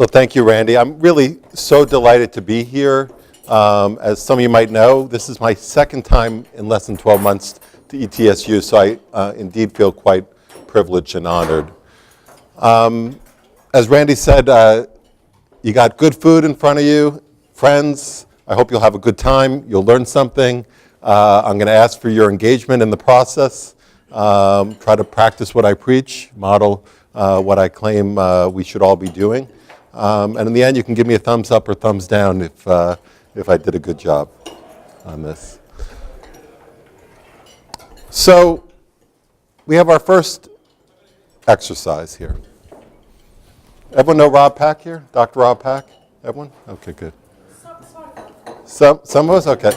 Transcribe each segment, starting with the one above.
Well, thank you, Randy. I'm really so delighted to be here. As some of you might know, this is my second time in less than 12 months to ETSU, so I indeed feel quite privileged and honored. As Randy said, you got good food in front of you, friends. I hope you'll have a good time. You'll learn something. I'm going to ask for your engagement in the process. Try to practice what I preach, model what I claim we should all be doing. And in the end, you can give me a thumbs up or thumbs down if I did a good job on this. So we have our first exercise here. Everyone know Rob Pack here? Dr. Rob Pack? Everyone? Okay, good. Some of us? Okay.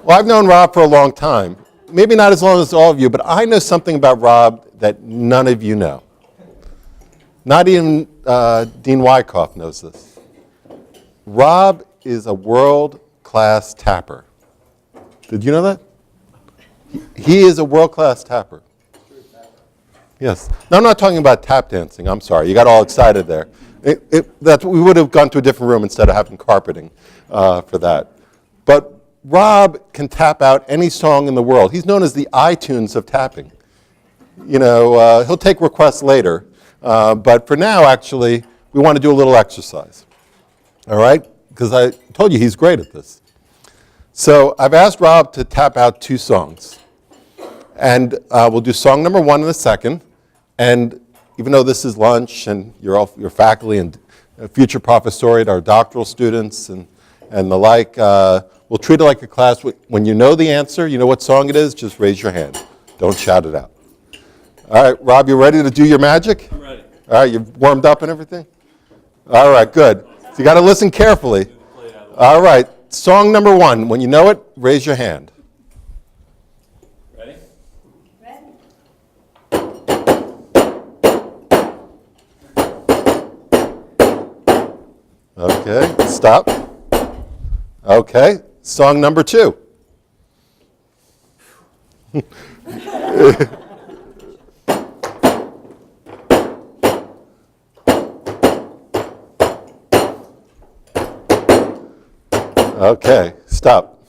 Well, I've known Rob for a long time. Maybe not as long as all of you, but I know something about Rob that none of you know. Not even Dean Wyckoff knows this. Rob is a world-class tapper. Did you know that? He is a world-class tapper. Yes. Now, I'm not talking about tap dancing. I'm sorry. You got all excited there. We would have gone to a different room instead of having carpeting for that. But Rob can tap out any song in the world. He's known as the iTunes of tapping. You know, he'll take requests later. But for now, actually, we want to do a little exercise. All right? Because I told you he's great at this. So I've asked Rob to tap out 2 songs. And we'll do song number 1 in a second. And even though this is lunch and you're faculty and future professoriate, our doctoral students and the like, we'll treat it like a class. When you know the answer, you know what song it is, just raise your hand. Don't shout it out. All right, Rob, you ready to do your magic? I'm ready. All right, you've warmed up and everything? All right, good. So you got to listen carefully. All right, song number 1. When you know it, raise your hand. Ready? Ready. Okay, stop. Okay, song number 2. Okay, stop.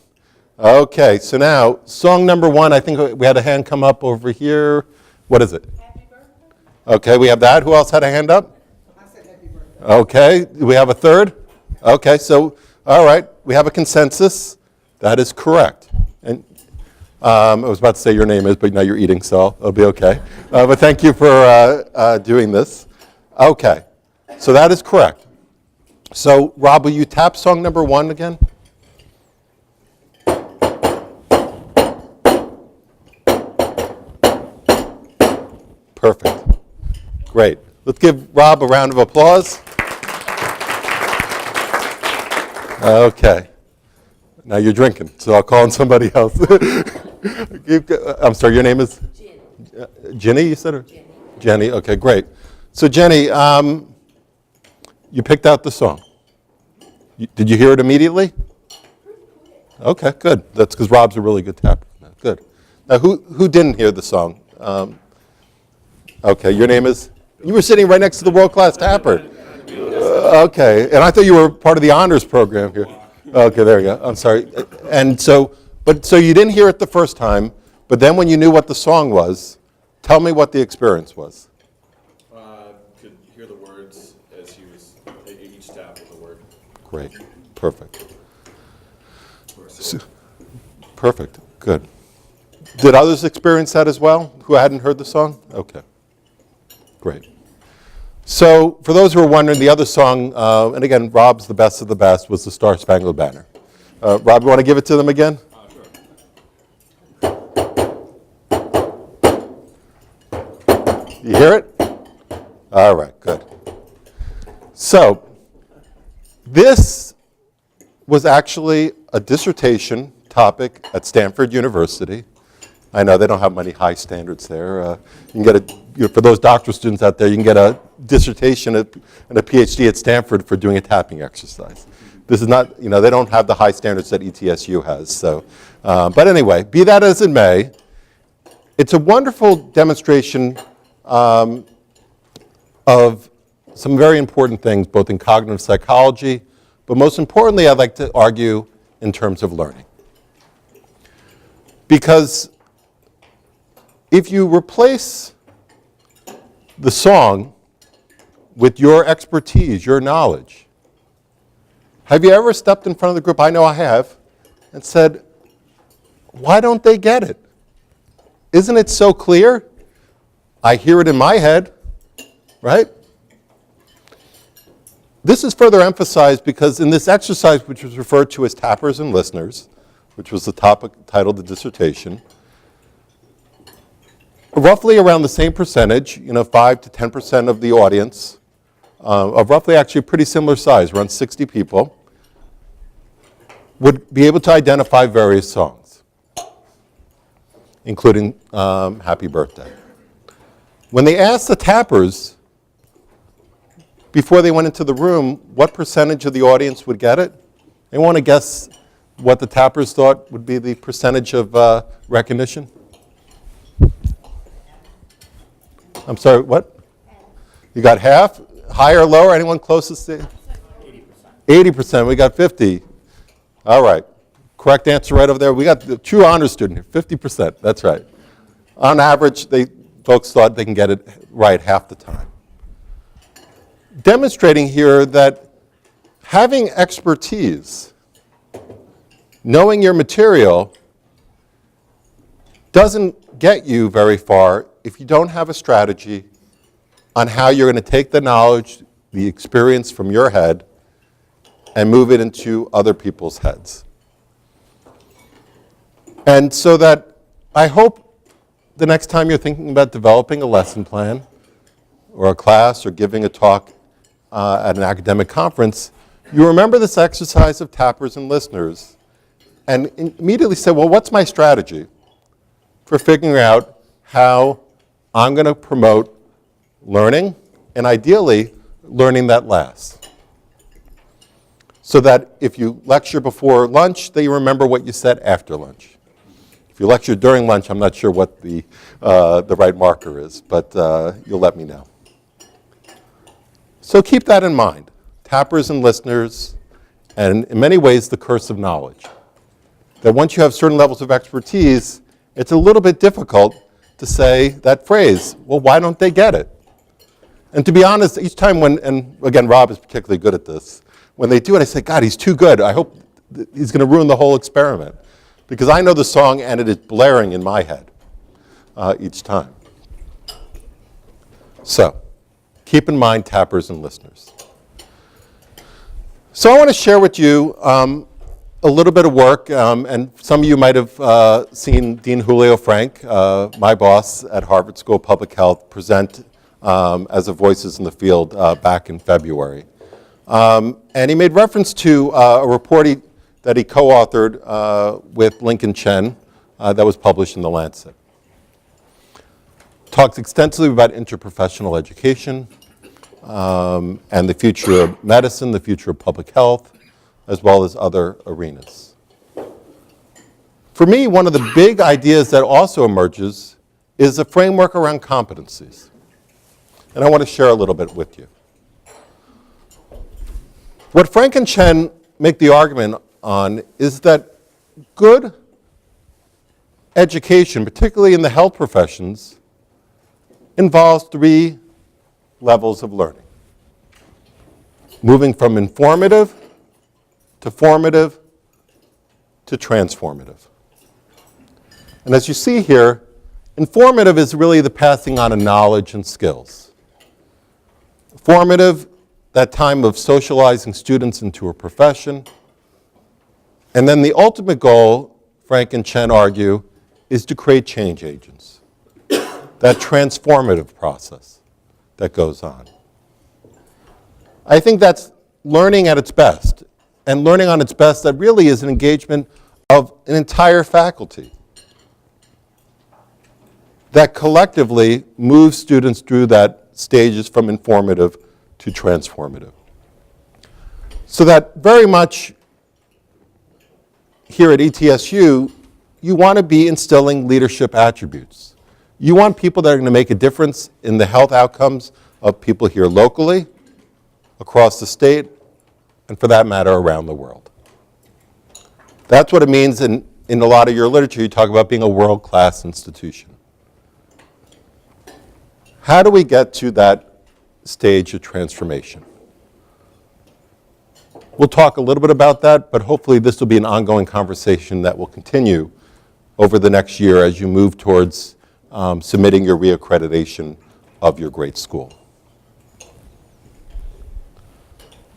Okay, so now, song number 1, I think we had a hand come up over here. What is it? Happy birthday. Okay, we have that. Who else had a hand up? I said happy birthday. Okay, do we have a third? Okay, so, all right, we have a consensus. That is correct. And I was about to say your name is, but now you're eating, so it'll be okay. But thank you for doing this. Okay, so that is correct. So, Rob, will you tap song number 1 again? Perfect. Great. Let's give Rob a round of applause. Okay. Now you're drinking, so I'll call on somebody else. I'm sorry, your name is? Jenny. Jenny, you said? Or? Jenny. Jenny, okay, great. So Jenny, you picked out the song. Did you hear it immediately? Okay, good. That's because Rob's a really good tapper. Good. Now, who didn't hear the song? Okay, your name is? You were sitting right next to the world-class tapper. Okay, and I thought you were part of the honors program here. Okay, there you go. I'm sorry. And so you didn't hear it the first time, but then when you knew what the song was, tell me what the experience was. Could hear the words as he was each tap with a word. Great, perfect. Perfect, good. Did others experience that as well, who hadn't heard the song? Okay, great. So for those who are wondering, the other song, and again, Rob's the best of the best, was the Star Spangled Banner. Rob, you want to give it to them again? Sure. You hear it? All right, good. So this was actually a dissertation topic at Stanford University. I know they don't have many high standards there. You can get for those doctoral students out there, you can get a dissertation and a PhD at Stanford for doing a tapping exercise. This is not, they don't have the high standards that ETSU has. So, but anyway, be that as it may, it's a wonderful demonstration of some very important things, both in cognitive psychology, but most importantly, I'd like to argue in terms of learning. Because if you replace the song with your expertise, your knowledge, have you ever stepped in front of the group, I know I have, and said, why don't they get it? Isn't it so clear? I hear it in my head, right? This is further emphasized because in this exercise, which was referred to as tappers and listeners, which was the topic title of the dissertation, roughly around the same percentage, 5 to 10% of the audience, of roughly actually a pretty similar size, around 60 people, would be able to identify various songs, including Happy Birthday. When they asked the tappers, before they went into the room, what percentage of the audience would get it? Anyone want to guess what the tappers thought would be the percentage of recognition? I'm sorry, what? You got half? Higher or lower? Anyone closest to? 80%. 80%. We got 50. All right. Correct answer right over there. We got the true honor student here, 50%. That's right. On average, folks thought they can get it right half the time. Demonstrating here that having expertise, knowing your material, doesn't get you very far if you don't have a strategy on how you're going to take the knowledge, the experience from your head, and move it into other people's heads. And so that I hope the next time you're thinking about developing a lesson plan or a class or giving a talk at an academic conference, you remember this exercise of tappers and listeners and immediately say, well, what's my strategy for figuring out how I'm going to promote learning, and ideally, learning that lasts. So that if you lecture before lunch, that you remember what you said after lunch. If you lecture during lunch, I'm not sure what the right marker is, but you'll let me know. So keep that in mind, tappers and listeners, and in many ways, the curse of knowledge. That once you have certain levels of expertise, it's a little bit difficult to say that phrase, well, why don't they get it? And to be honest, each time and again, Rob is particularly good at this, when they do it, I say, God, he's too good. I hope he's going to ruin the whole experiment. Because I know the song and it is blaring in my head each time. So, keep in mind tappers and listeners. So I want to share with you a little bit of work, and some of you might have seen Dean Julio Frank, my boss at Harvard School of Public Health, present as a Voices in the Field back in February. And he made reference to a report that he co-authored with Lincoln Chen that was published in The Lancet. Talks extensively about interprofessional education and the future of medicine, the future of public health, as well as other arenas. For me, one of the big ideas that also emerges is a framework around competencies. And I want to share a little bit with you. What Frank and Chen make the argument on is that good education, particularly in the health professions, involves 3 levels of learning. Moving from informative to formative to transformative. And as you see here, informative is really the passing on of knowledge and skills. Formative, that time of socializing students into a profession. And then the ultimate goal, Frank and Chen argue, is to create change agents. That transformative process that goes on. I think that's learning at its best. And learning on its best, that really is an engagement of an entire faculty that collectively moves students through that stages from informative to transformative. So that very much here at ETSU, you want to be instilling leadership attributes. You want people that are going to make a difference in the health outcomes of people here locally, across the state, and for that matter, around the world. That's what it means in a lot of your literature. You talk about being a world-class institution. How do we get to that stage of transformation? We'll talk a little bit about that, but hopefully this will be an ongoing conversation that will continue over the next year as you move towards submitting your reaccreditation of your great school.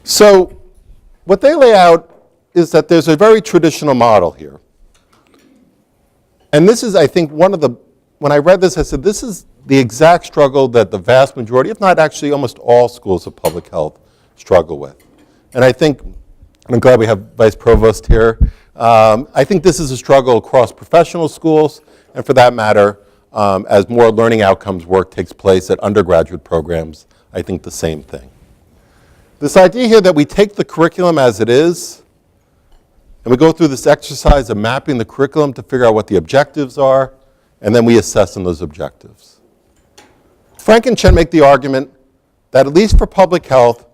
So what they lay out is that there's a very traditional model here. And this is, I think, when I read this, I said, this is the exact struggle that the vast majority, if not actually almost all schools of public health, struggle with. And I think, and I'm glad we have Vice Provost here, I think this is a struggle across professional schools, and for that matter, as more learning outcomes work takes place at undergraduate programs, I think the same thing. This idea here that we take the curriculum as it is, and we go through this exercise of mapping the curriculum to figure out what the objectives are, and then we assess on those objectives. Frank and Chen make the argument that at least for public health,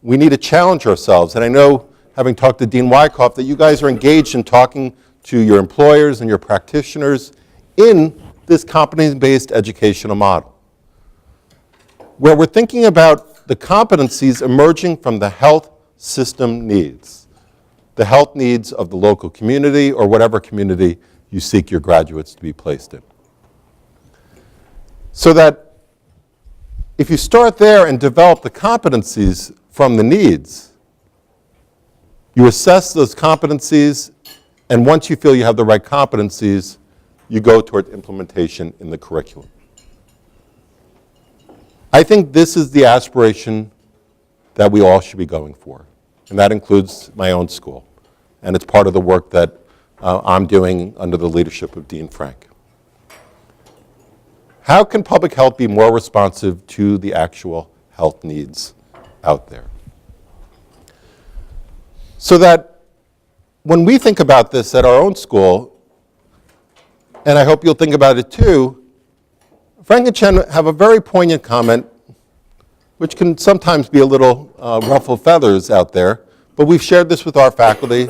we need to challenge ourselves. And I know, having talked to Dean Wyckoff, that you guys are engaged in talking to your employers and your practitioners in this competency-based educational model, where we're thinking about the competencies emerging from the health system needs, the health needs of the local community or whatever community you seek your graduates to be placed in. So that if you start there and develop the competencies from the needs, you assess those competencies, and once you feel you have the right competencies, you go toward implementation in the curriculum. I think this is the aspiration that we all should be going for, and that includes my own school, and it's part of the work that I'm doing under the leadership of Dean Frank. How can public health be more responsive to the actual health needs out there? So that when we think about this at our own school, and I hope you'll think about it too, Frank and Chen have a very poignant comment, which can sometimes be a little ruffle feathers out there, but we've shared this with our faculty,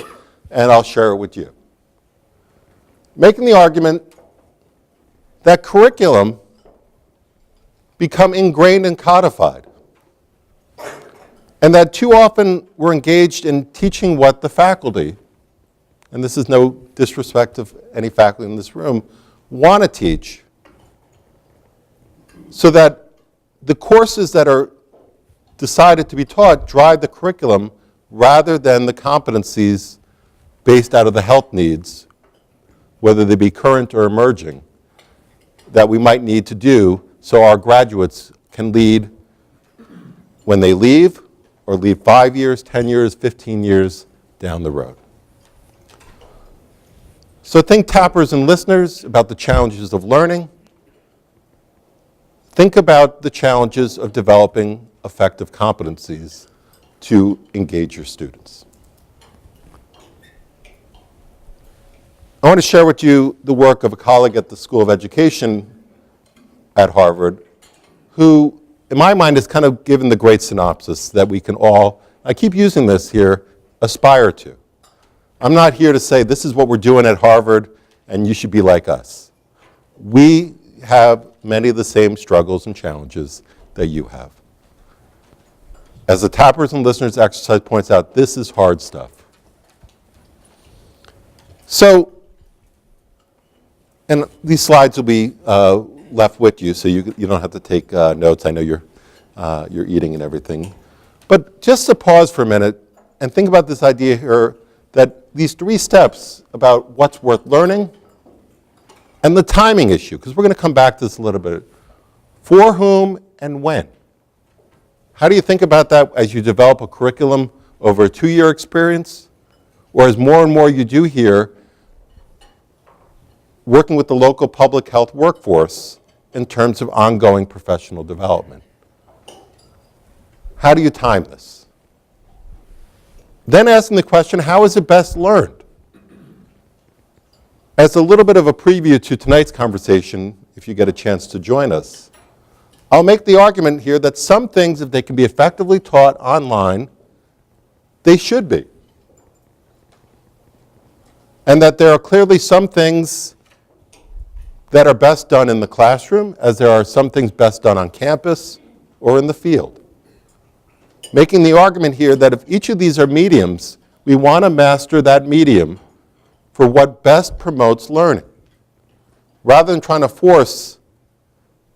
and I'll share it with you. Making the argument that curriculum become ingrained and codified, and that too often we're engaged in teaching what the faculty, and this is no disrespect of any faculty in this room, want to teach, so that the courses that are decided to be taught drive the curriculum rather than the competencies based out of the health needs, whether they be current or emerging, that we might need to do so our graduates can lead when they leave, or leave 5 years, 10 years, 15 years down the road. So think, tappers and listeners, about the challenges of learning. Think about the challenges of developing effective competencies to engage your students. I want to share with you the work of a colleague at the School of Education at Harvard, who, in my mind, has kind of given the great synopsis that we can all, I keep using this here, aspire to. I'm not here to say this is what we're doing at Harvard and you should be like us. We have many of the same struggles and challenges that you have. As the tappers and listeners exercise points out, this is hard stuff. So, and these slides will be left with you, so you don't have to take notes. I know you're eating and everything. But just to pause for a minute and think about this idea here that these 3 steps about what's worth learning and the timing issue, because we're going to come back to this a little bit. For whom and when? How do you think about that as you develop a curriculum over a 2-year experience, or as more and more you do here, working with the local public health workforce in terms of ongoing professional development? How do you time this? Then asking the question, how is it best learned? As a little bit of a preview to tonight's conversation, if you get a chance to join us, I'll make the argument here that some things, if they can be effectively taught online, they should be. And that there are clearly some things that are best done in the classroom, as there are some things best done on campus or in the field. Making the argument here that if each of these are mediums, we want to master that medium for what best promotes learning, rather than trying to force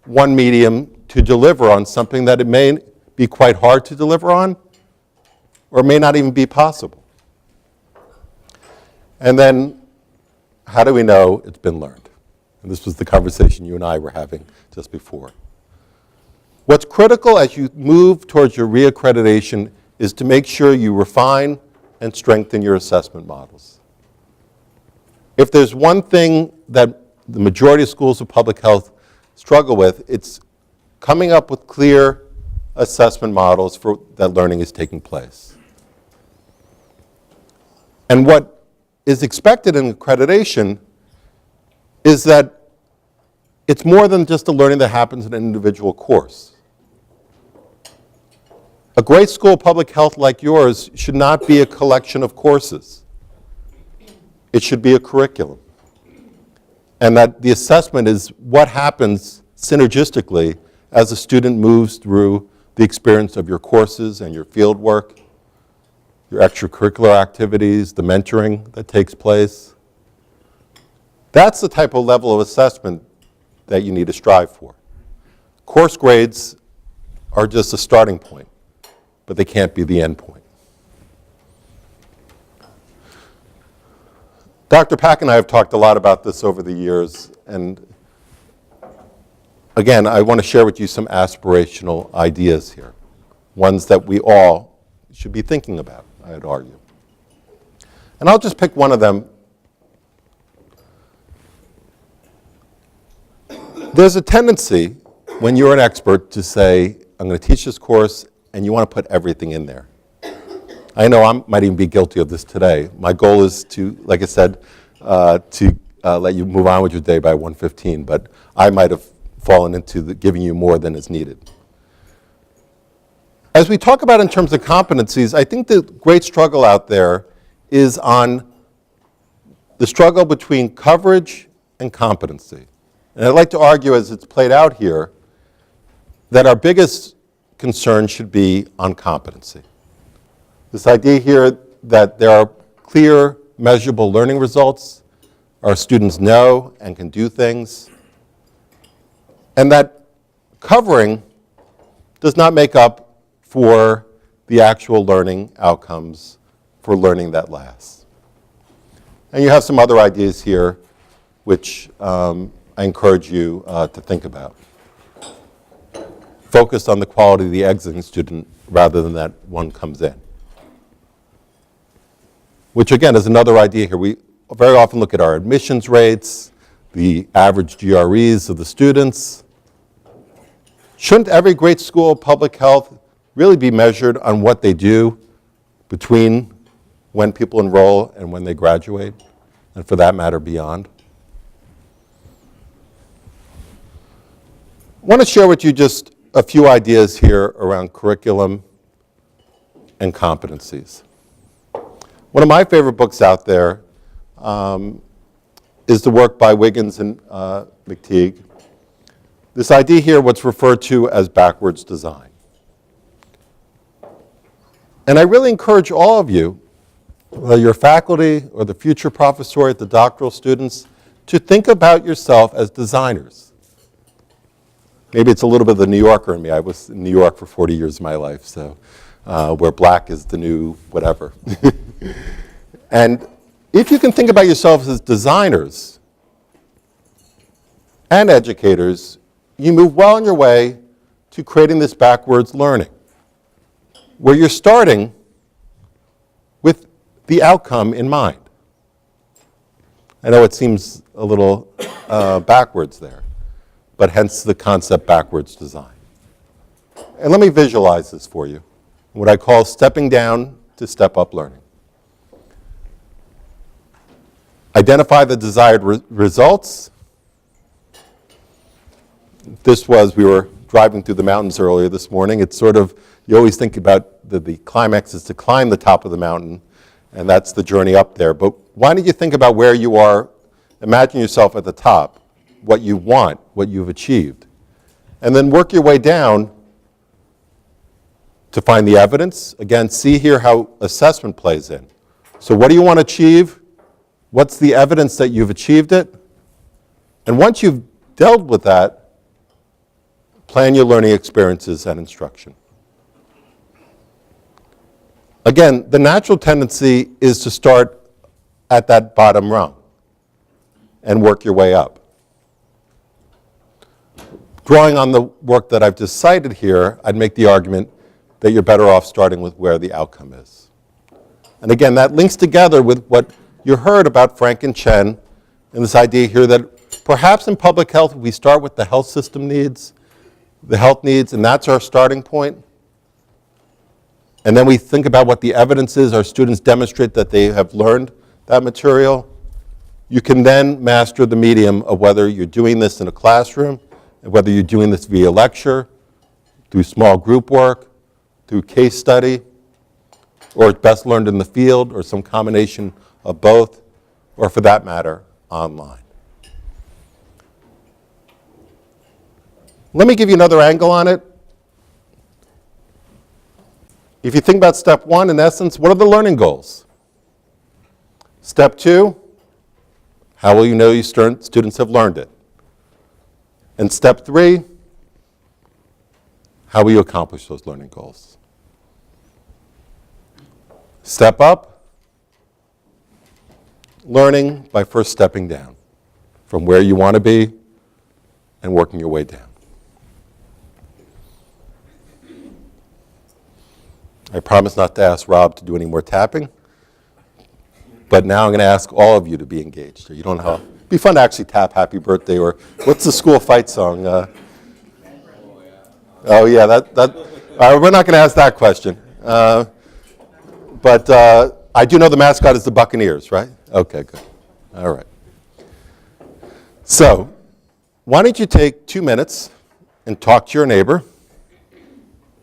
one medium to deliver on something that it may be quite hard to deliver on, or may not even be possible. And then, how do we know it's been learned? And this was the conversation you and I were having just before. What's critical as you move towards your reaccreditation is to make sure you refine and strengthen your assessment models. If there's one thing that the majority of schools of public health struggle with, it's coming up with clear assessment models for that learning is taking place. And what is expected in accreditation is that it's more than just the learning that happens in an individual course. A great school of public health like yours should not be a collection of courses. It should be a curriculum. And that the assessment is what happens synergistically as a student moves through the experience of your courses and your field work, your extracurricular activities, the mentoring that takes place. That's the type of level of assessment that you need to strive for. Course grades are just a starting point, but they can't be the end point. Dr. Pack and I have talked a lot about this over the years, and again, I want to share with you some aspirational ideas here, ones that we all should be thinking about, I'd argue. And I'll just pick one of them. There's a tendency, when you're an expert, to say, I'm going to teach this course, and you want to put everything in there. I know I might even be guilty of this today. My goal is to, like I said, to let you move on with your day by 1:15, but I might have fallen into giving you more than is needed. As we talk about in terms of competencies, I think the great struggle out there is on the struggle between coverage and competency. And I'd like to argue, as it's played out here, that our biggest concern should be on competency. This idea here that there are clear, measurable learning results, our students know and can do things, and that covering does not make up for the actual learning outcomes for learning that lasts. And you have some other ideas here which I encourage you to think about. Focus on the quality of the exiting student rather than that one comes in. Which again is another idea here. We very often look at our admissions rates, the average GREs of the students. Shouldn't every great school of public health really be measured on what they do between when people enroll and when they graduate, and for that matter, beyond? I want to share with you just a few ideas here around curriculum and competencies. One of my favorite books out there is the work by Wiggins and McTeague. This idea here, what's referred to as backwards design. And I really encourage all of you, whether you're faculty or the future professoriate, the doctoral students, to think about yourself as designers. Maybe it's a little bit of the New Yorker in me. I was in New York for 40 years of my life, so where black is the new whatever. And if you can think about yourselves as designers and educators, you move well on your way to creating this backwards learning, where you're starting with the outcome in mind. I know it seems a little backwards there, but hence the concept backwards design. And let me visualize this for you, what I call stepping down to step up learning. Identify the desired results. This was, we were driving through the mountains earlier this morning. It's sort of, you always think about the climax is to climb the top of the mountain, and that's the journey up there. But why don't you think about where you are, imagine yourself at the top, what you want, what you've achieved, and then work your way down to find the evidence. Again, see here how assessment plays in. So what do you want to achieve? What's the evidence that you've achieved it? And once you've dealt with that, plan your learning experiences and instruction. Again, the natural tendency is to start at that bottom rung and work your way up. Drawing on the work that I've just cited here, I'd make the argument that you're better off starting with where the outcome is. And again, that links together with what you heard about Frank and Chen and this idea here that perhaps in public health, we start with the health system needs, the health needs, and that's our starting point. And then we think about what the evidence is. Our students demonstrate that they have learned that material. You can then master the medium of whether you're doing this in a classroom, and whether you're doing this via lecture, through small group work, through case study, or it's best learned in the field, or some combination of both, or for that matter, online. Let me give you another angle on it. If you think about step one, in essence, what are the learning goals? Step two, how will you know your students have learned it? And step three, how will you accomplish those learning goals? Step up, learning by first stepping down from where you want to be and working your way down. I promise not to ask Rob to do any more tapping, but now I'm going to ask all of you to be engaged. You don't know how. It'd be fun to actually tap happy birthday, or what's the school fight song? Oh yeah, we're not going to ask that question. But I do know the mascot is the Buccaneers, right? Okay, good. All right. So why don't you take 2 minutes and talk to your neighbor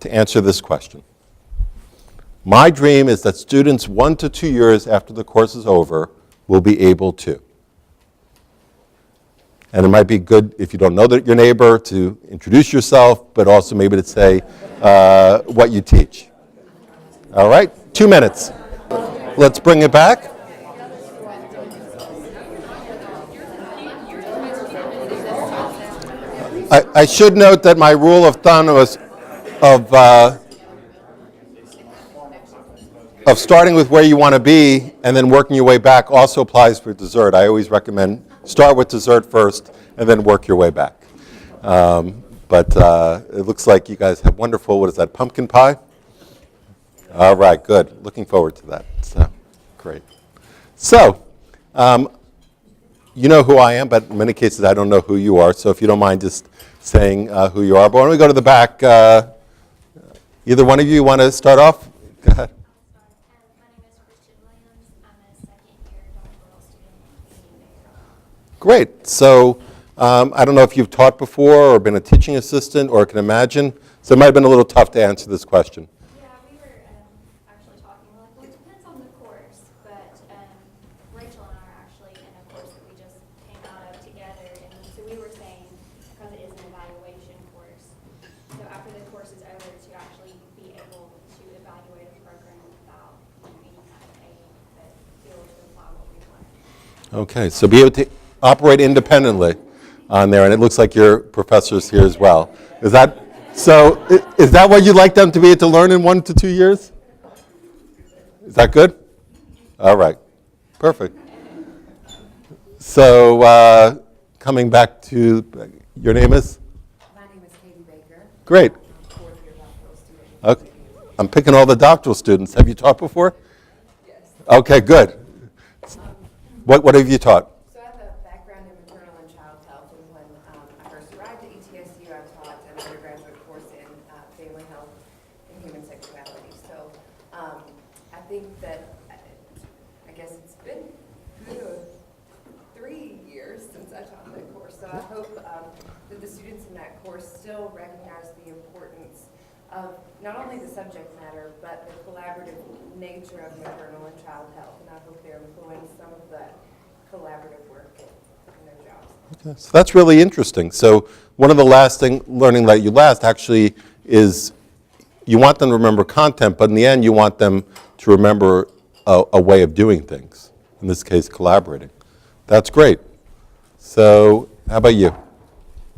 to answer this question. My dream is that students 1 to 2 years after the course is over will be able to. And it might be good, if you don't know your neighbor, to introduce yourself, but also maybe to say what you teach. All right, 2 minutes. Let's bring it back. I should note that my rule of thumb was of starting with where you want to be and then working your way back also applies for dessert. I always recommend start with dessert first and then work your way back. But it looks like you guys have wonderful, what is that, pumpkin pie? All right, good. Looking forward to that. So, great. So, you know who I am, but in many cases I don't know who you are. So if you don't mind just saying who you are. But why don't we go to the back? Either one of you want to start off? Go ahead. Great. So I don't know if you've taught before or been a teaching assistant or can imagine. So it might have been a little tough to answer this question. Yeah, we were actually talking, we're like, well, it depends on the course, but Rachel and I are actually in a course that we just came out of together, and so we were saying, because it is an evaluation course, so after the course is over, to actually be able to evaluate a program without any kind of aid, but be able to apply what we learned. Okay, so be able to operate independently on there, and it looks like your professor's here as well. Is that so? Is that what you'd like them to be able to learn in 1 to 2 years? Is that good? All right, perfect. So coming back to your name is? My name is Katie Baker. Great. I'm a fourth-year doctoral student. Okay. I'm picking all the doctoral students. Have you taught before? Yes. Okay, good. What have you taught? So I have a background in maternal and child health, and when I first arrived at ETSU, I taught an undergraduate course in family health and human sexuality. So I think that, I guess it's been 3 years since I taught that course. So I hope that the students in that course course still recognize the importance of not only the subject matter, but the collaborative nature of maternal and child health. And I hope they're employing some of that collaborative work in their jobs. Okay, so that's really interesting. So one of the lasting learning that you last actually is you want them to remember content, but in the end you want them to remember a way of doing things, in this case collaborating. That's great. So how about you?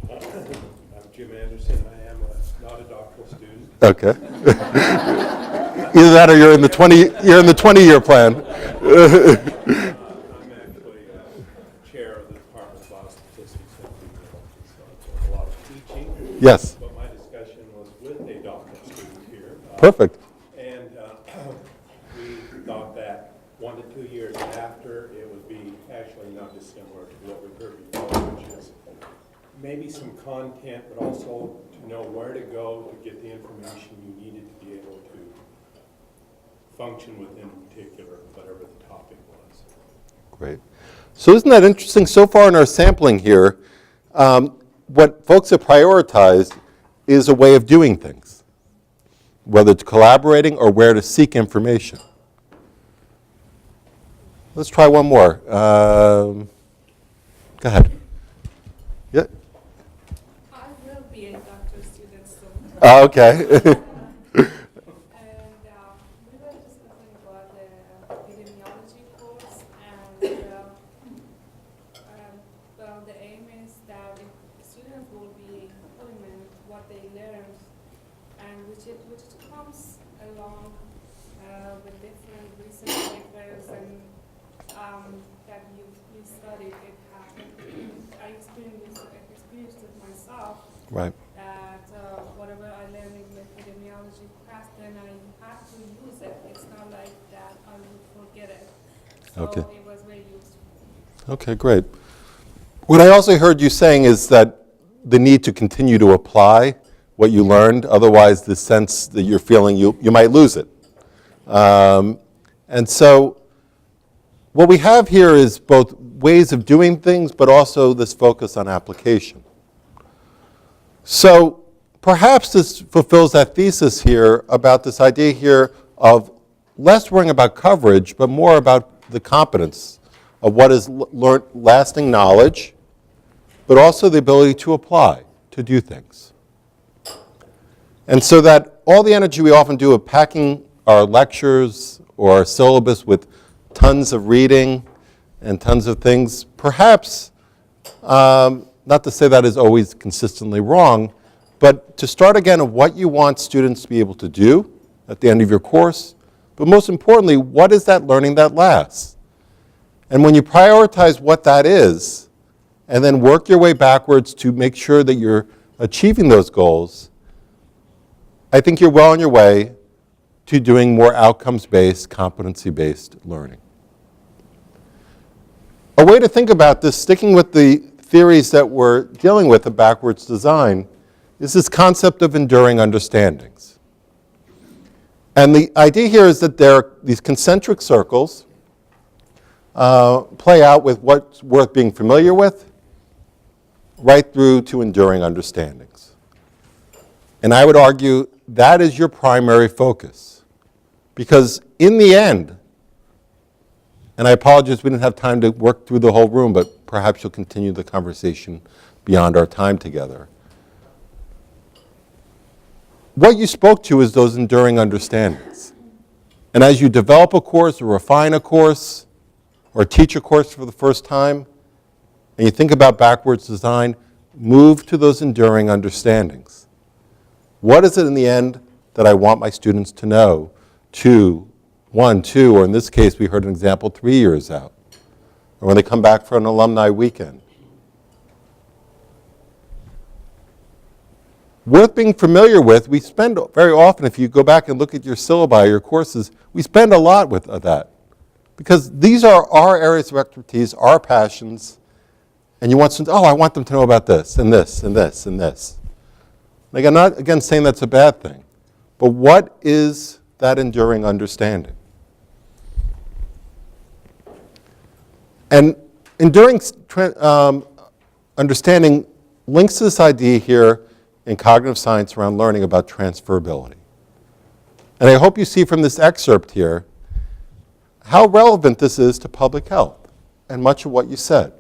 I'm Jim Anderson. I am not a doctoral student. Okay. Either that or you're in the 20-year plan. I'm actually chair of the Department of Biostatistics at the so I do a lot of teaching. Yes. But my discussion was with a doctoral student here. Perfect. And we thought that 1 to 2 years after, it would be actually not dissimilar to what we've heard before, which is maybe some content, but also to know where to go to get the information you needed to be able to function within particular, whatever the topic was. Great. So isn't that interesting? So far in our sampling here, what folks have prioritized is a way of doing things, whether it's collaborating or where to seek information. Let's try one more. Go ahead. Yeah. I will be a doctoral student soon. Oh, okay. And we were discussing about the epidemiology course, and well, the aim is that if students will be implement what they learned, and which comes along with different research papers and that you studied. It happened. I experienced it myself. Right. That whatever I learned in the epidemiology class, then I have to use it. It's not like that I would forget it. So Okay. it was very useful. Okay, great. What I also heard you saying is that the need to continue to apply what you learned, otherwise the sense that you're feeling you might lose it. And so what we have here is both ways of doing things, but also this focus on application. So perhaps this fulfills that thesis here about this idea here of less worrying about coverage, but more about the competence of what is lasting knowledge, but also the ability to apply, to do things. And so that all the energy we often do of packing our lectures or our syllabus with tons of reading and tons of things, perhaps, not to say that is always consistently wrong, but to start again of what you want students to be able to do at the end of your course, but most importantly, what is that learning that lasts? And when you prioritize what that is, and then work your way backwards to make sure that you're achieving those goals, I think you're well on your way to doing more outcomes-based, competency-based learning. A way to think about this, sticking with the theories that we're dealing with of backwards design, is this concept of enduring understandings. And the idea here is that there are these concentric circles play out with what's worth being familiar with, right through to enduring understandings. And I would argue that is your primary focus. Because in the end, and I apologize we didn't have time to work through the whole room, but perhaps you'll continue the conversation beyond our time together. What you spoke to is those enduring understandings. And as you develop a course or refine a course or teach a course for the first time, and you think about backwards design, move to those enduring understandings. What is it in the end that I want my students to know 1, 2, or in this case we heard an example 3 years out, or when they come back for an alumni weekend? Worth being familiar with, we spend very often, if you go back and look at your syllabi, your courses, we spend a lot with that. Because these are our areas of expertise, our passions, and you want students, I want them to know about this, and this, and this, and this. Like, I'm not, again, saying that's a bad thing, but what is that enduring understanding? And enduring understanding links to this idea here in cognitive science around learning about transferability. And I hope you see from this excerpt here how relevant this is to public health and much of what you said.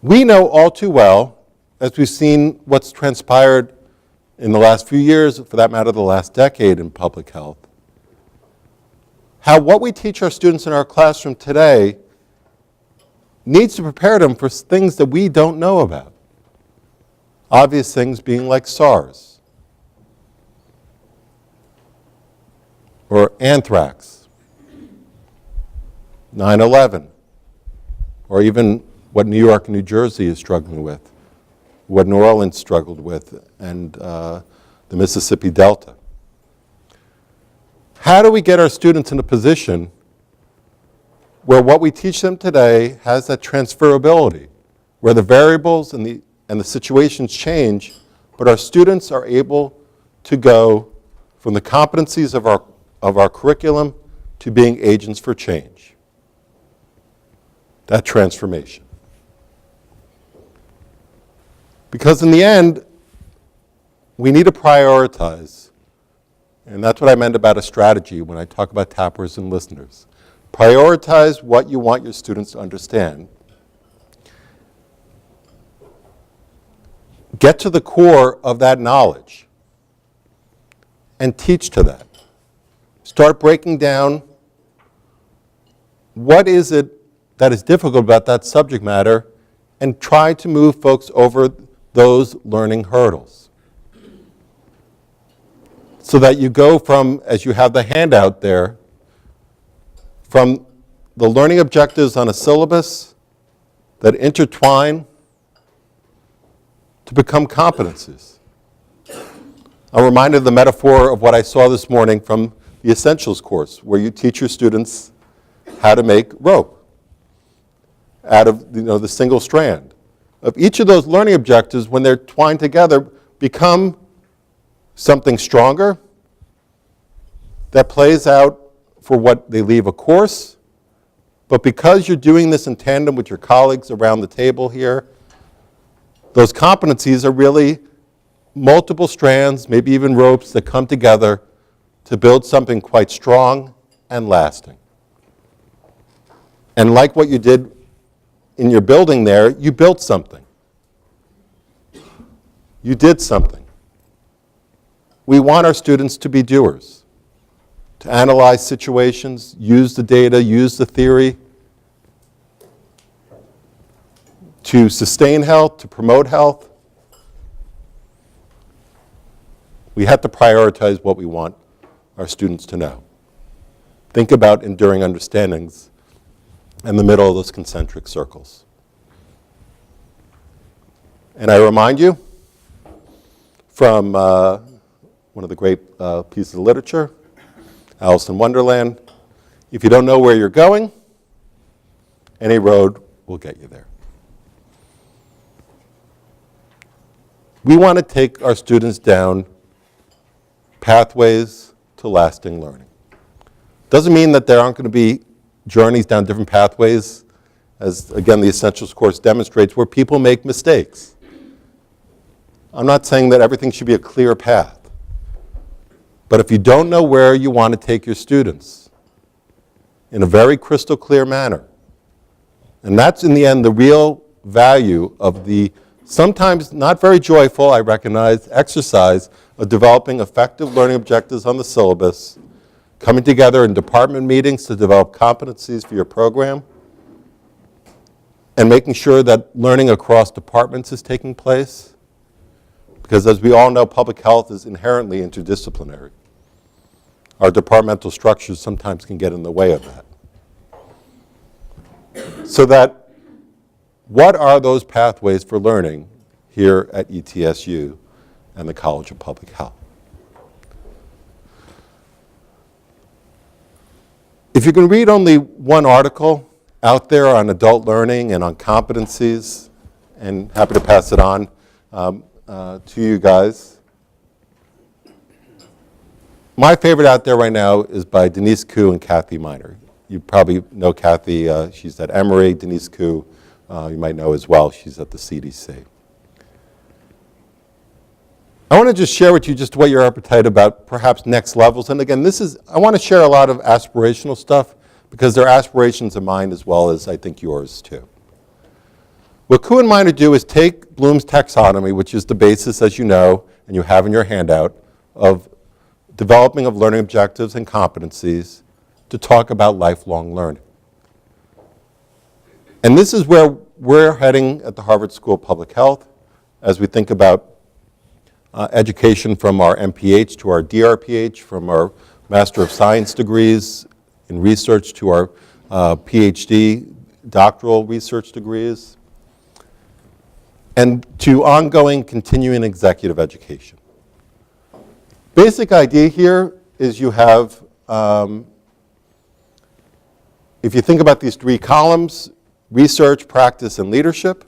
We know all too well, as we've seen what's transpired in the last few years, for that matter, the last decade in public health, how what we teach our students in our classroom today needs to prepare them for things that we don't know about. Obvious things being like SARS or anthrax, 9/11, or even what New York and New Jersey is struggling with, what New Orleans struggled with, and the Mississippi Delta. How do we get our students in a position where what we teach them today has that transferability, where the variables and the situations change, but our students are able to go from the competencies of our curriculum to being agents for change? That transformation. Because in the end, we need to prioritize. And that's what I meant about a strategy when I talk about tappers and listeners. Prioritize what you want your students to understand. Get to the core of that knowledge and teach to that. Start breaking down what is it that is difficult about that subject matter and try to move folks over those learning hurdles. So that you go from, as you have the handout there, from the learning objectives on a syllabus that intertwine to become competencies. I'm reminded of the metaphor of what I saw this morning from the Essentials course, where you teach your students how to make rope out of the single strand. Of each of those learning objectives, when they're twined together, become something stronger that plays out for what they leave a course. But because you're doing this in tandem with your colleagues around the table here, those competencies are really multiple strands, maybe even ropes that come together to build something quite strong and lasting. And like what you did in your building there, you built something. You did something. We want our students to be doers, to analyze situations, use the data, use the theory, to sustain health, to promote health. We have to prioritize what we want our students to know. Think about enduring understandings in the middle of those concentric circles. And I remind you from one of the great pieces of literature, Alice in Wonderland, if you don't know where you're going, any road will get you there. We want to take our students down pathways to lasting learning. Doesn't mean that there aren't going to be journeys down different pathways, as again the Essentials course demonstrates, where people make mistakes. I'm not saying that everything should be a clear path. But if you don't know where you want to take your students in a very crystal clear manner, and that's in the end the real value of the sometimes not very joyful, I recognize, exercise of developing effective learning objectives on the syllabus, coming together in department meetings to develop competencies for your program, and making sure that learning across departments is taking place. Because as we all know, public health is inherently interdisciplinary. Our departmental structures sometimes can get in the way of that. So that, what are those pathways for learning here at ETSU and the College of Public Health? If you can read only one article out there on adult learning and on competencies, and happy to pass it on to you guys. My favorite out there right now is by Denise Koo and Kathy Miner. You probably know Kathy, she's at Emory. Denise Koo, you might know as well, she's at the CDC. I want to just share with you just what your appetite about perhaps next levels. And again, I want to share a lot of aspirational stuff because they're aspirations of mine as well as I think yours too. What Ku and Miner do is take Bloom's taxonomy, which is the basis, as you know, and you have in your handout, of developing of learning objectives and competencies to talk about lifelong learning. And this is where we're heading at the Harvard School of Public Health as we think about education from our MPH to our DRPH, from our Master of Science degrees in research to our PhD doctoral research degrees, and to ongoing continuing executive education. Basic idea here is you have, if you think about these three columns, research, practice, and leadership,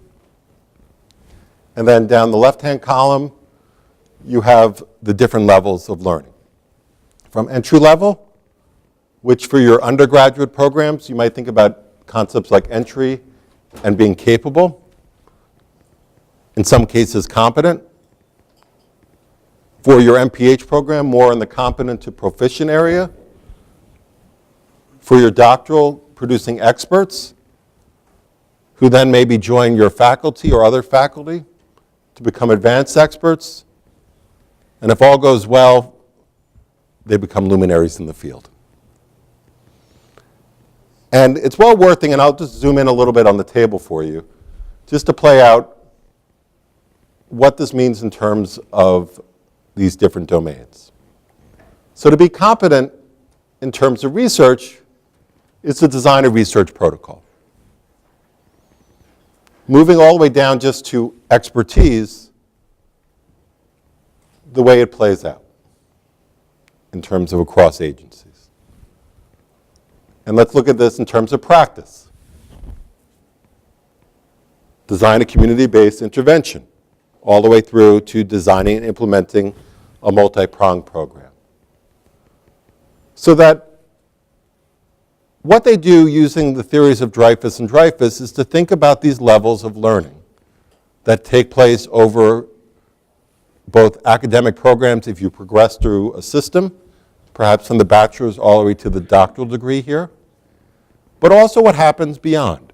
and then down the left-hand column, you have the different levels of learning. From entry level, which for your undergraduate programs, you might think about concepts like entry and being capable, in some cases competent. For your MPH program, more in the competent to proficient area. For your doctoral, producing experts, who then maybe join your faculty or other faculty to become advanced experts. And if all goes well, they become luminaries in the field. And it's well worth it, and I'll just zoom in a little bit on the table for you, just to play out what this means in terms of these different domains. So to be competent in terms of research is to design a research protocol. Moving all the way down just to expertise, the way it plays out in terms of across agencies. And let's look at this in terms of practice. Design a community-based intervention, all the way through to designing and implementing a multi-pronged program. So that what they do using the theories of Dreyfus and Dreyfus is to think about these levels of learning that take place over both academic programs if you progress through a system, perhaps from the bachelor's all the way to the doctoral degree here, but also what happens beyond.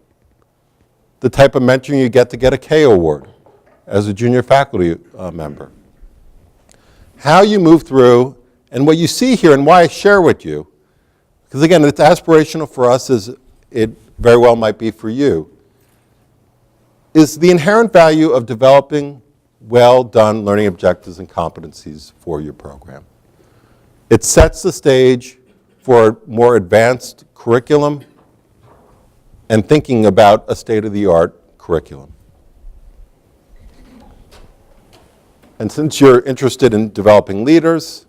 The type of mentoring you get to get a K award as a junior faculty member. How you move through, and what you see here and why I share with you, because again, it's aspirational for us as it very well might be for you, is the inherent value of developing well-done learning objectives and competencies for your program. It sets the stage for more advanced curriculum and thinking about a state-of-the-art curriculum. And since you're interested in developing leaders,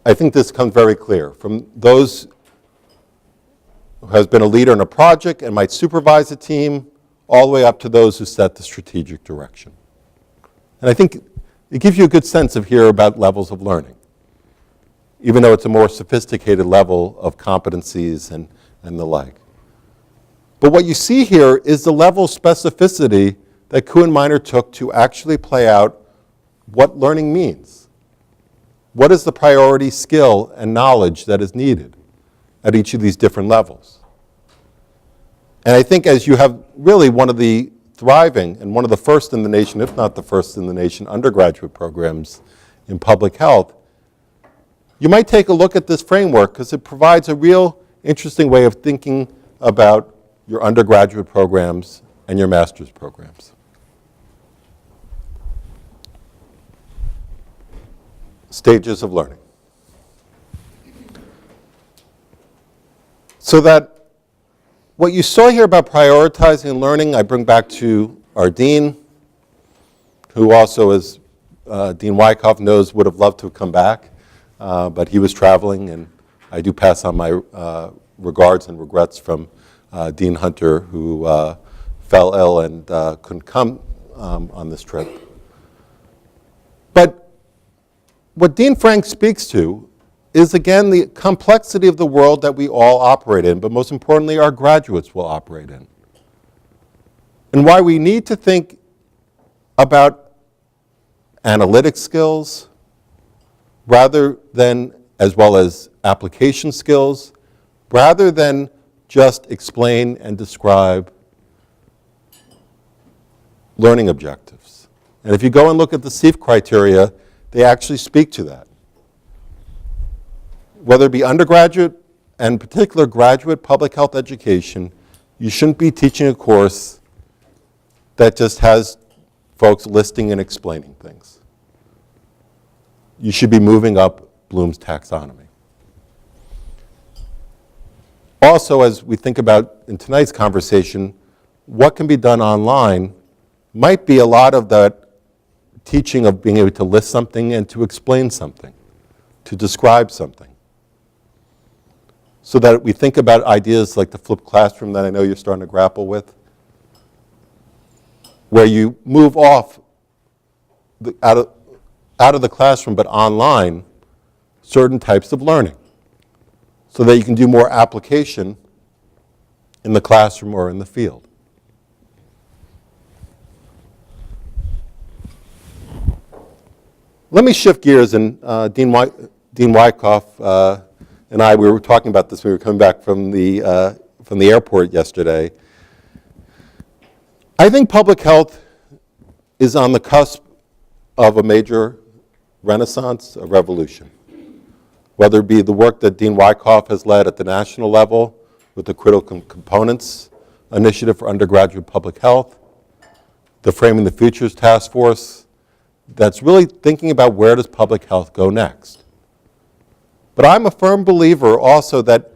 I think this comes very clear. From those who has been a leader in a project and might supervise a team, all the way up to those who set the strategic direction. And I think it gives you a good sense of here about levels of learning, even though it's a more sophisticated level of competencies and the like. But what you see here is the level of specificity that Ku and Miner took to actually play out what learning means. What is the priority skill and knowledge that is needed at each of these different levels? And I think as you have really one of the thriving and one of the first in the nation, if not the first in the nation, undergraduate programs in public health, you might take a look at this framework because it provides a real interesting way of thinking about your undergraduate programs and your master's programs. Stages of learning. So that what you saw here about prioritizing learning, I bring back to our dean, who also, as Dean Wyckoff knows, would have loved to have come back, but he was traveling, and I do pass on my regards and regrets from Dean Hunter, who fell ill and couldn't come on this trip. But what Dean Frank speaks to is, again, the complexity of the world that we all operate in, but most importantly, our graduates will operate in. And why we need to think about analytic skills, rather than, as well as application skills, rather than just explain and describe learning objectives. And if you go and look at the SEEF criteria, they actually speak to that. Whether it be undergraduate and particular graduate public health education, you shouldn't be teaching a course that just has folks listing and explaining things. You should be moving up Bloom's taxonomy. Also, as we think about in tonight's conversation, what can be done online might be a lot of that teaching of being able to list something and to explain something, to describe something. So that we think about ideas like the flipped classroom that I know you're starting to grapple with, where you move off out of the classroom but online certain types of learning so that you can do more application in the classroom or in the field. Let me shift gears, and Dean Wyckoff and we were talking about this when we were coming back from the airport yesterday. I think public health is on the cusp of a major renaissance, a revolution. Whether it be the work that Dean Wyckoff has led at the national level with the Critical Components Initiative for Undergraduate Public Health, the Framing the Futures Task Force, that's really thinking about where does public health go next. But I'm a firm believer also that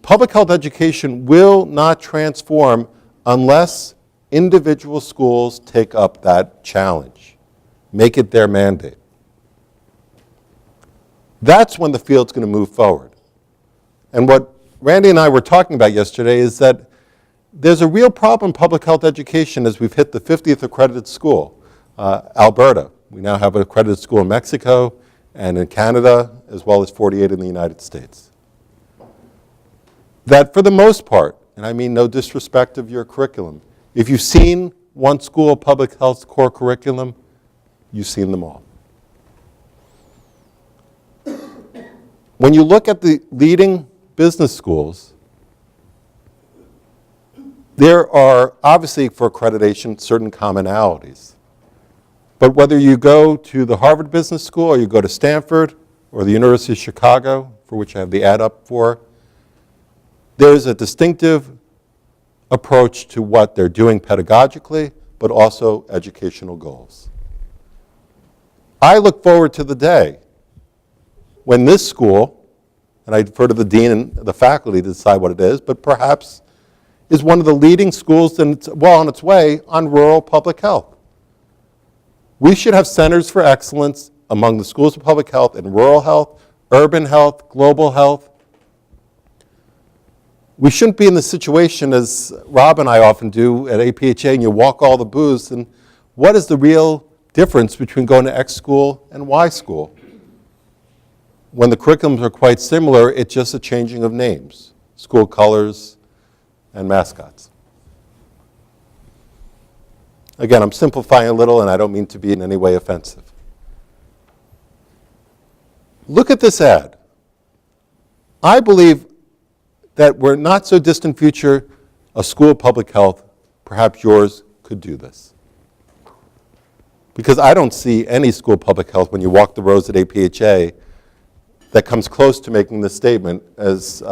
public health education will not transform unless individual schools take up that challenge, make it their mandate. That's when the field's going to move forward. And what Randy and I were talking about yesterday is that there's a real problem in public health education as we've hit the 50th accredited school, Alberta. We now have an accredited school in Mexico and in Canada, as well as 48 in the United States. That for the most part, and I mean no disrespect of your curriculum, if you've seen one school of public health's core curriculum, you've seen them all. When you look at the leading business schools, there are obviously for accreditation certain commonalities. But whether you go to the Harvard Business School or you go to Stanford or the University of Chicago, for which I have the ad up for, there's a distinctive approach to what they're doing pedagogically, but also educational goals. I look forward to the day when this school, and I defer to the dean and the faculty to decide what it is, but perhaps is one of the leading schools and it's well on its way on rural public health. We should have centers for excellence among the schools of public health in rural health, urban health, global health. We shouldn't be in the situation, as Rob and I often do at APHA, and you walk all the booths, and what is the real difference between going to X school and Y school? When the curriculums are quite similar, it's just a changing of names, school colors, and mascots. Again, I'm simplifying a little, and I don't mean to be in any way offensive. Look at this ad. I believe that we're not so distant future, a school of public health, perhaps yours, could do this. Because I don't see any school of public health when you walk the rows at APHA that comes close to making this statement as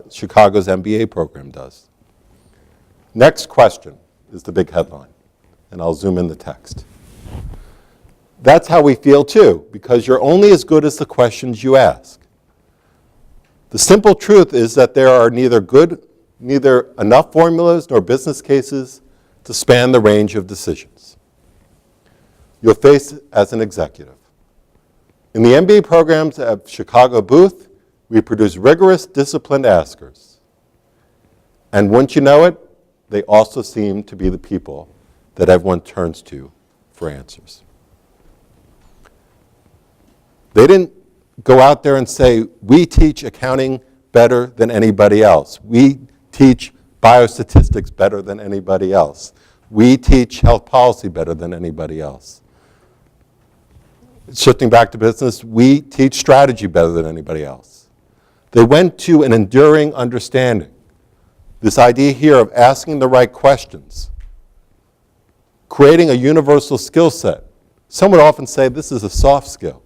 Chicago's MBA program does. Next question is the big headline, and I'll zoom in the text. That's how we feel too, because you're only as good as the questions you ask. The simple truth is that there are neither enough formulas nor business cases to span the range of decisions you'll face as an executive. In the MBA programs at Chicago Booth, we produce rigorous, disciplined askers. And once you know it, they also seem to be the people that everyone turns to for answers. They didn't go out there and say, we teach accounting better than anybody else. We teach biostatistics better than anybody else. We teach health policy better than anybody else. shifting back to business, we teach strategy better than anybody else. They went to an enduring understanding. This idea here of asking the right questions, creating a universal skill set. Some would often say this is a soft skill.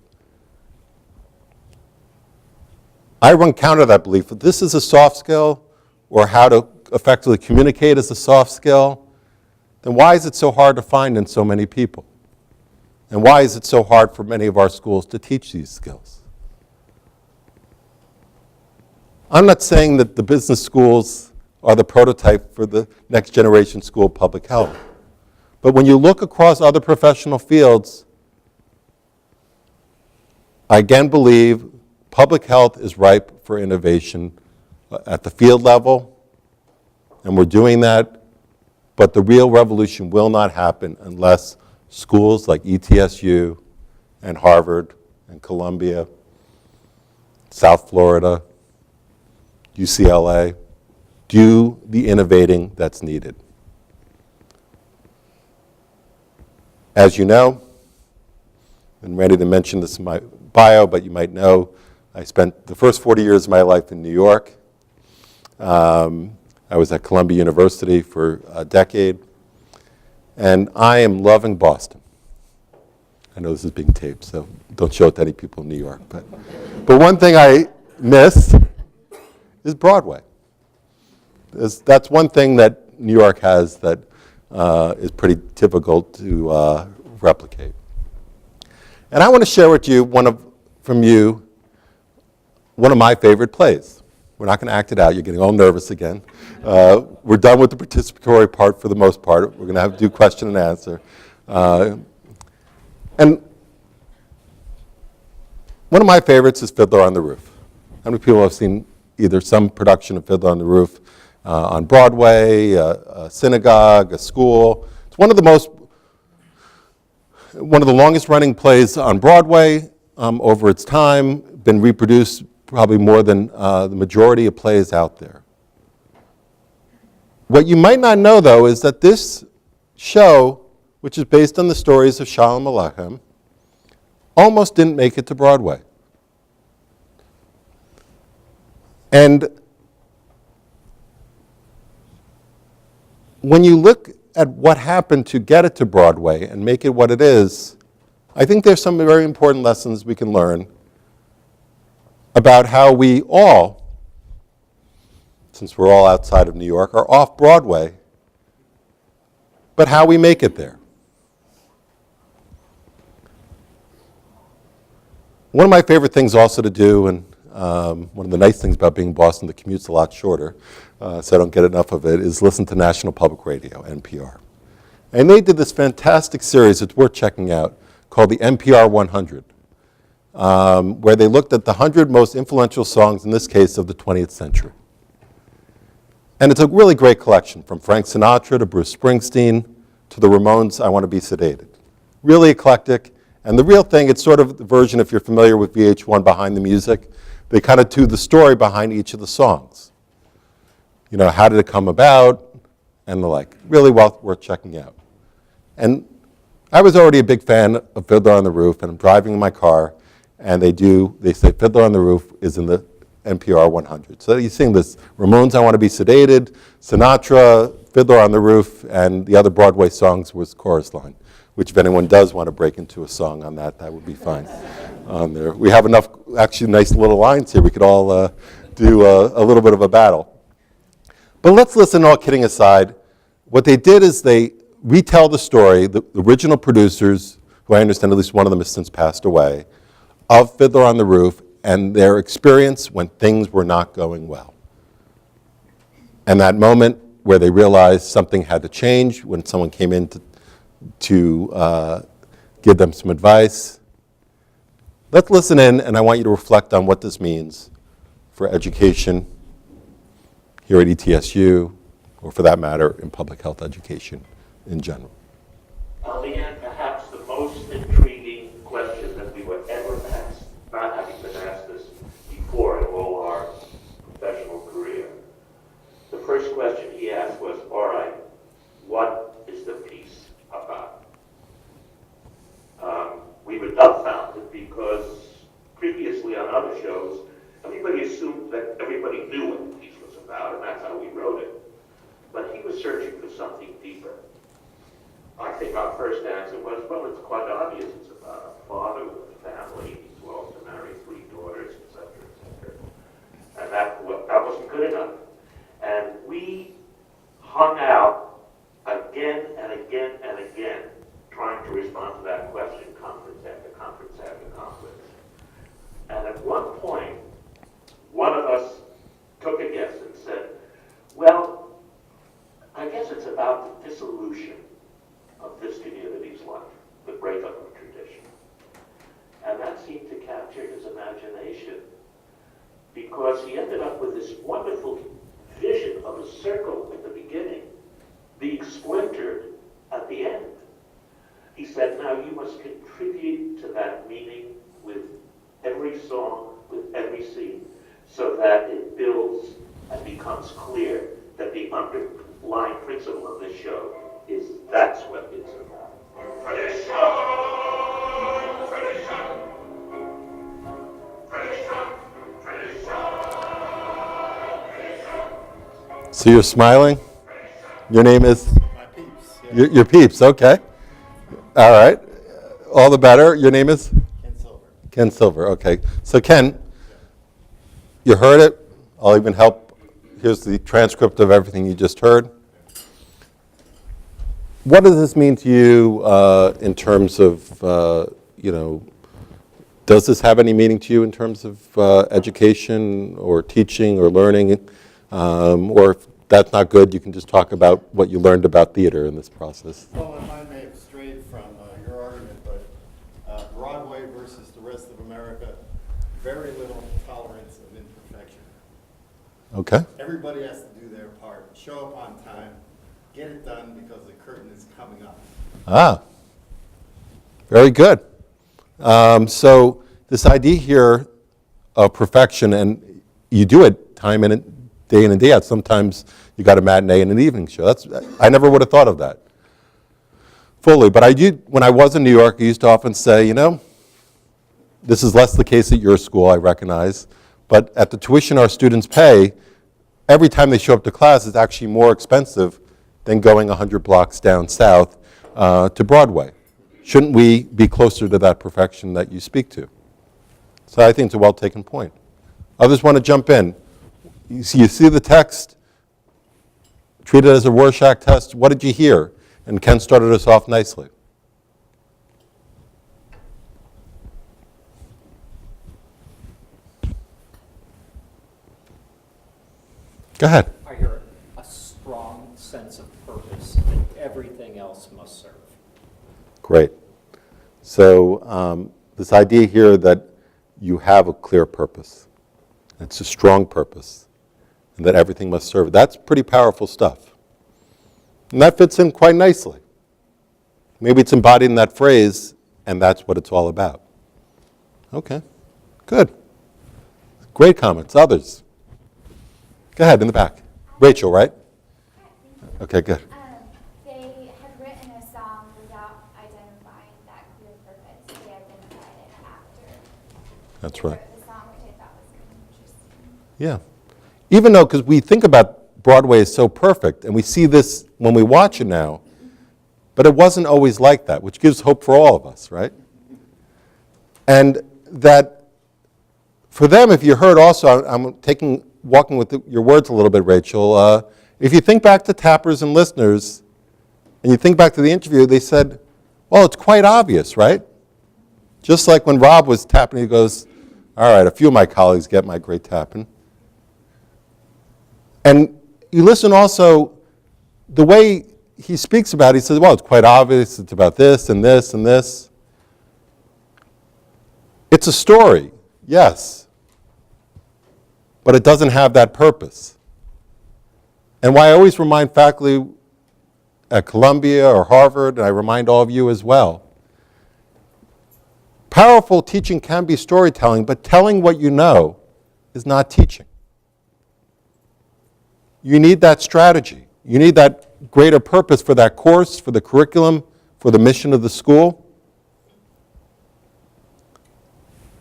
I run counter to that belief. If this is a soft skill, or how to effectively communicate is a soft skill, then why is it so hard to find in so many people? And why is it so hard for many of our schools to teach these skills? I'm not saying that the business schools are the prototype for the next generation school of public health. But when you look across other professional fields, I again believe public health is ripe for innovation at the field level, and we're doing that, but the real revolution will not happen unless schools like ETSU and Harvard and Columbia, South Florida, UCLA, do the innovating that's needed. As you know, I'm ready to mention this in my bio, but you might know, I spent the first 40 years of my life in New York. I was at Columbia University for a decade, and I am loving Boston. I know this is being taped, so don't show it to any people in New York. But one thing I miss is Broadway. That's one thing that New York has that is pretty difficult to replicate. And I want to share with you one of my favorite plays. We're not going to act it out. You're getting all nervous again. We're done with the participatory part for the most part. We're going to have to do question and answer. And one of my favorites is Fiddler on the Roof. How many people have seen either some production of Fiddler on the Roof on Broadway, a synagogue, a school? It's one of the longest running plays on Broadway over its time, been reproduced probably more than the majority of plays out there. What you might not know, though, is that this show, which is based on the stories of Shalom Aleichem, almost didn't make it to Broadway. And when you look at what happened to get it to Broadway and make it what it is, I think there's some very important lessons we can learn about how we all, since we're all outside of New York, are off Broadway, but how we make it there. One of my favorite things also to do, and one of the nice things about being in Boston, the commute's a lot shorter, so I don't get enough of it, is listen to National Public Radio, NPR. And they did this fantastic series, it's worth checking out, called the NPR 100, where they looked at the 100 most influential songs, in this case, of the 20th century. And it's a really great collection, from Frank Sinatra to Bruce Springsteen to the Ramones' I Want to Be Sedated. Really eclectic. And the real thing, it's sort of the version, if you're familiar with VH1 Behind the Music, they kind of do the story behind each of the songs. You know, how did it come about, and the like. Really well worth checking out. And I was already a big fan of Fiddler on the Roof, and I'm driving in my car, and they say Fiddler on the Roof is in the NPR 100. So you sing this, Ramones' I Want to Be Sedated, Sinatra, Fiddler on the Roof, and the other Broadway songs was chorus line, which if anyone does want to break into a song on that, that would be fine on there. We have enough actually nice little lines here. We could all do a little bit of a battle. But let's listen, all kidding aside. What they did is they retell the story, the original producers, who I understand at least one of them has since passed away, of Fiddler on the Roof and their experience when things were not going well. And that moment where they realized something had to change, when someone came in to give them some advice. Let's listen in, and I want you to reflect on what this means for education here at ETSU, or for that matter, in public health education in general. Leanne, perhaps the most intriguing question that we were ever asked, not having been asked this before in all our professional career. The first question he asked was, all right, what is the piece about? We were dumbfounded done other shows, everybody assumed that everybody knew what the piece was about, and that's how we wrote it. But he was searching for something deeper. I think our first answer was, well, it's quite obvious. It's about a father with a family. He's well to marry 3 daughters, et cetera, et cetera. And that wasn't good enough. And we hung out again and again and again, trying to respond to that question, conference after conference after conference. And at one point, one of us took a guess and said, well, I guess it's about the dissolution of this community's life, the breakup of tradition. And that seemed to capture his imagination, because he ended up with this wonderful vision of a circle at the beginning, being splintered at the end. He said, now you must contribute to that meaning with every song, with every scene, so that it builds and becomes clear that the underlying principle of this show is that's what it's about. Tradition! Tradition! Tradition! Tradition! So you're smiling? Your name is? My peeps. Yeah. Your peeps, okay. All right. All the better. Your name is? Ken Silver. Ken Silver, okay. So Ken, you heard it. I'll even help. Here's the transcript of everything you just heard. What does this mean to you in terms of, does this have any meaning to you in terms of education or teaching or learning? Or if that's not good, you can just talk about what you learned about theater in this process. Well, if I may have strayed from your argument, but Broadway versus the rest of America, very little tolerance of imperfection. Okay. Everybody has to do their part. Show up on time, get it done because the curtain is coming up. Ah, very good. So this idea here of perfection, and you do it time in and day in and day out. Sometimes you got a matinee and an evening show. I never would have thought of that fully. But I did, when I was in New York, I used to often say, this is less the case at your school, I recognize, but at the tuition our students pay, every time they show up to class is actually more expensive than going 100 blocks down south to Broadway. Shouldn't we be closer to that perfection that you speak to? So I think it's a well-taken point. Others want to jump in. You see the text, treat it as a Rorschach test. What did you hear? And Ken started us off nicely. Go ahead. I hear a strong sense of purpose that everything else must serve. Great. So this idea here that you have a clear purpose. It's a strong purpose. And that everything must serve. That's pretty powerful stuff. And that fits in quite nicely. Maybe it's embodied in that phrase, and that's what it's all about. Okay, good. Great comments. Others? Go ahead, in the back. Rachel, right? Okay, good. They had written a song without identifying that clear purpose. They identified it after. That's they right. wrote the song, which I thought was kind of interesting. Yeah. Even though, because we think about Broadway as so perfect, and we see this when we watch it now, but it wasn't always like that, which gives hope for all of us, right? And that for them, if you heard also, I'm walking with your words a little bit, Rachel, if you think back to tappers and listeners, and you think back to the interview, they said, well, it's quite obvious, right? Just like when Rob was tapping, he goes, all right, a few of my colleagues get my great tapping. And you listen also, the way he speaks about it, he says, well, it's quite obvious, it's about this and this and this. It's a story, yes, but it doesn't have that purpose. And why I always remind faculty at Columbia or Harvard, and I remind all of you as well, powerful teaching can be storytelling, but telling what you know is not teaching. You need that strategy. You need that greater purpose for that course, for the curriculum, for the mission of the school.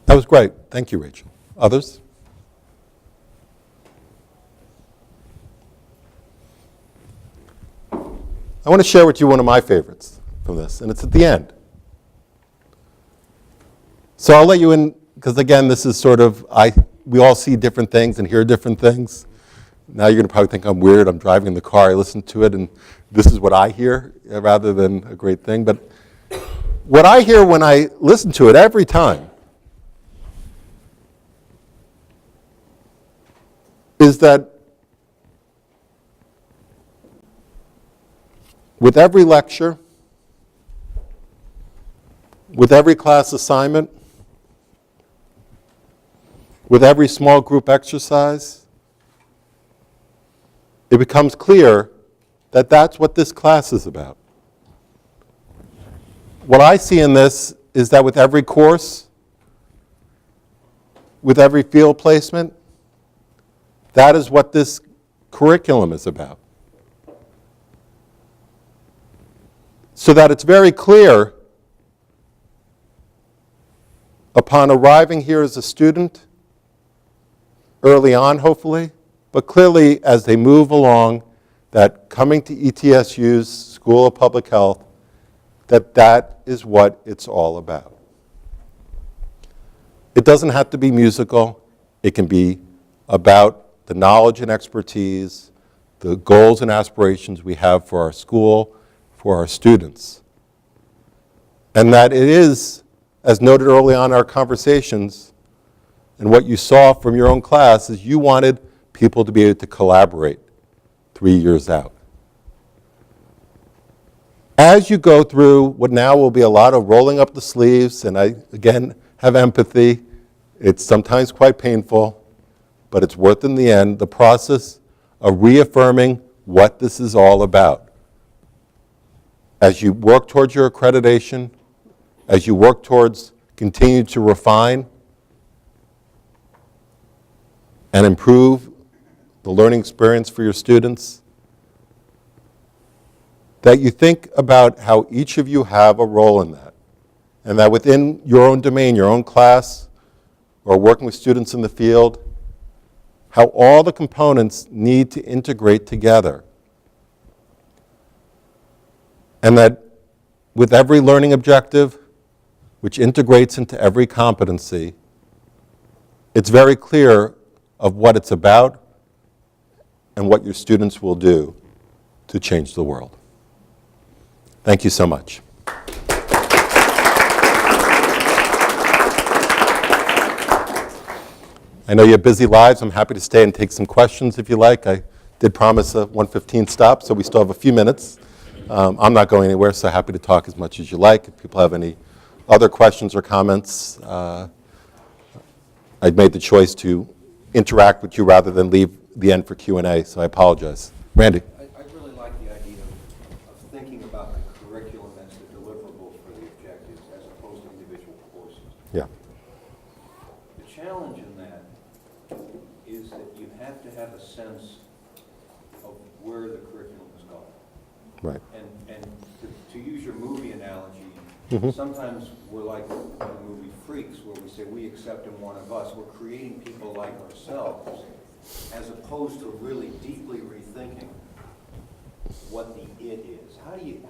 That was great. Thank you, Rachel. Others? I want to share with you one of my favorites from this, and it's at the end. So I'll let you in, because again, this is sort of, we all see different things and hear different things. Now you're going to probably think I'm weird. I'm driving in the car, I listen to it, and this is what I hear rather than a great thing. But what I hear when I listen to it every time is that with every lecture, with every class assignment, with every small group exercise, it becomes clear that that's what this class is about. What I see in this is that with every course, with every field placement, that is what this curriculum is about. So that it's very clear upon arriving here as a student, early on hopefully, but clearly as they move along, that coming to ETSU's School of Public Health, that is what it's all about. It doesn't have to be musical. It can be about the knowledge and expertise, the goals and aspirations we have for our school, for our students. And that it is, as noted early on in our conversations, and what you saw from your own class is you wanted people to be able to collaborate 3 years out. As you go through what now will be a lot of rolling up the sleeves, and I, again, have empathy, it's sometimes quite painful, but it's worth in the end the process of reaffirming what this is all about. As you work towards your accreditation, as you work towards continue to refine and improve the learning experience for your students, that you think about how each of you have a role in that, and that within your own domain, your own class, or working with students in the field, how all the components need to integrate together. And that with every learning objective, which integrates into every competency, it's very clear of what it's about and what your students will do to change the world. Thank you so much. I know you have busy lives. I'm happy to stay and take some questions if you like. I did promise a 1:15 stop, so we still have a few minutes. I'm not going anywhere, so happy to talk as much as you like. If people have any other questions or comments, I'd made the choice to interact with you rather than leave the end for Q&A, so I apologize. Randy. I really like the idea of thinking about the curriculum as the deliverables for the objectives as opposed to individual courses. Yeah. The challenge in that is that you have to have a sense of where the curriculum is going. Right. And to use your movie analogy, sometimes we're like the movie Freaks, where we say we accept in one of us. We're creating people like ourselves, as opposed to really deeply rethinking what the it is. How do you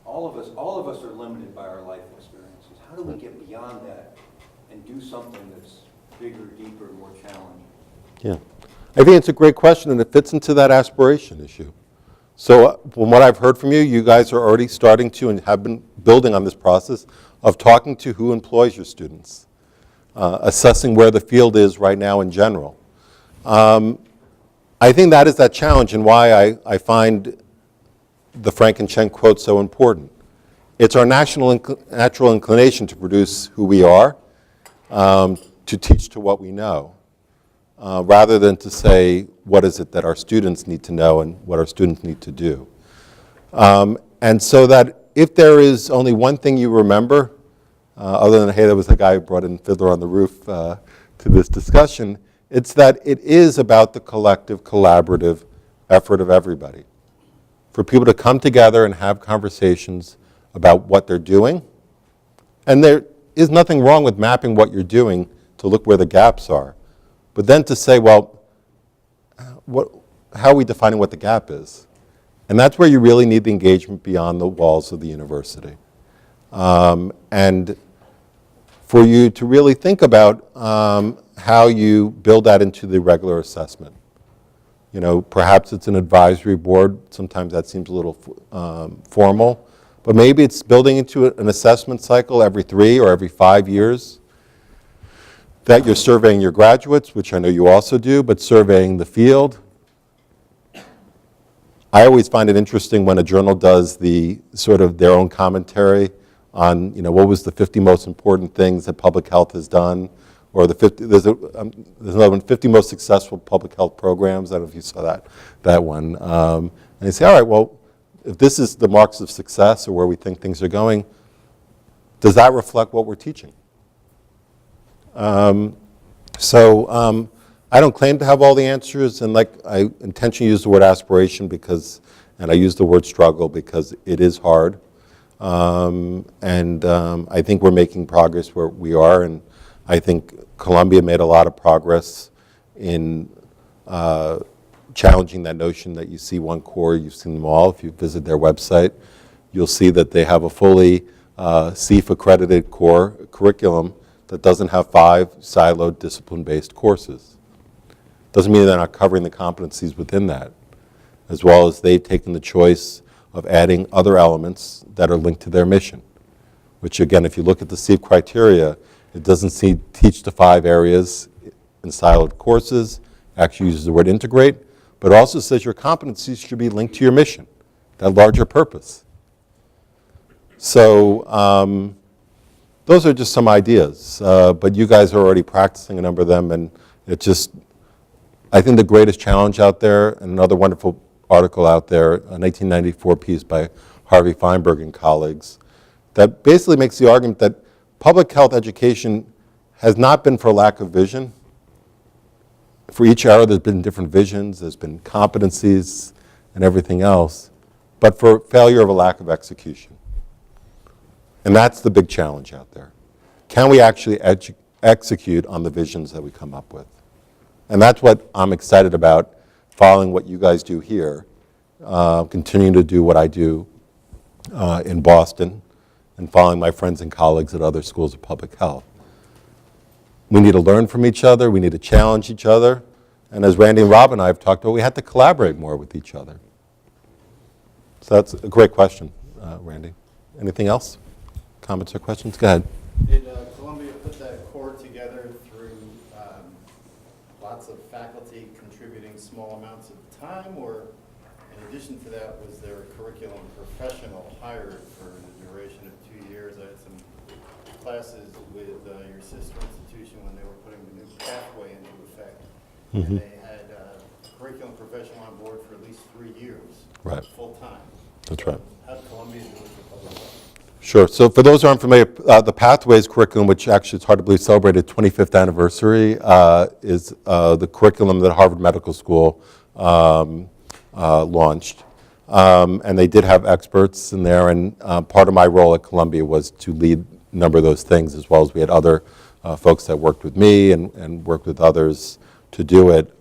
all of us are limited by our life experiences. How do we get beyond that and do something that's bigger, deeper, more challenging? Yeah. I think it's a great question, and it fits into that aspiration issue. So from what I've heard from you, you guys are already starting to and have been building on this process of talking to who employs your students, assessing where the field is right now in general. I think that is that challenge and why I find the Frank and Chen quote so important. It's our natural inclination to produce who we are, to teach to what we know, rather than to say what is it that our students need to know and what our students need to do. And so that if there is only one thing you remember, other than, hey, there was a guy who brought in Fiddler on the Roof to this discussion, it's that it is about the collective, collaborative effort of everybody. For people to come together and have conversations about what they're doing. And there is nothing wrong with mapping what you're doing to to look where the gaps are. But then to say, well, how are we defining what the gap is? And that's where you really need the engagement beyond the walls of the university. And for you to really think about how you build that into the regular assessment. You know, perhaps it's an advisory board. Sometimes that seems a little formal. But maybe it's building into an assessment cycle every 3 or every 5 years that you're surveying your graduates, which I know you also do, but surveying the field. I always find it interesting when a journal does the sort of their own commentary on, you know, what was the 50 most important things that public health has done, or the 50, there's another one, 50 most successful public health programs. I don't know if you saw that one. And they say, all right, well, if this is the marks of success or where we think things are going, does that reflect what we're teaching? I don't claim to have all the answers, and like I intentionally use the word aspiration because, and I use the word struggle because it is hard. I think we're making progress where we are, and I think Columbia made a lot of progress in challenging that notion that you see one core, you've seen them all. If you visit their website, you'll see that they have a fully CEF accredited core curriculum that doesn't have 5 siloed discipline-based courses. Doesn't mean they're not covering the competencies within that, as well as they've taken the choice of adding other elements that are linked to their mission, which again, if you look at the CEF criteria, it doesn't teach the 5 areas in siloed courses, actually uses the word integrate, but also says your competencies should be linked to your mission, that larger purpose. So those are just some ideas, but you guys are already practicing a number of them, and it just, I think the greatest challenge out there, and another wonderful article out there, a 1994 piece by Harvey Feinberg and colleagues, that basically makes the argument that public health education has not been for lack of vision. For each era, there's been different visions, there's been competencies and everything else, but for failure of a lack of execution. And that's the big challenge out there. Can we actually execute on the visions that we come up with? And that's what I'm excited about, following what you guys do here, continuing to do what I do in Boston, and following my friends and colleagues at other schools of public health. We need to learn from each other, we need to challenge each other, and as Randy and Rob and I have talked about, we have to collaborate more with each other. So that's a great question, Randy. Anything else? Comments or questions? Go ahead. Did Columbia put that core together through lots of faculty contributing small amounts of time, or in addition to that, was there a curriculum professional hired for the duration of 2 years? I had some classes with your sister institution when they were putting the new pathway into effect, and they had a curriculum professional on board for at least 3 years, Right. full time. That's right. How did Columbia do it for public health? Sure. So for those who aren't familiar, the Pathways curriculum, which actually it's hard to believe celebrated 25th anniversary, is the curriculum that Harvard Medical School launched. And they did have experts in there, and part of my role at Columbia was to lead a number of those things, as well as we had other folks that worked with me and worked with others to do it.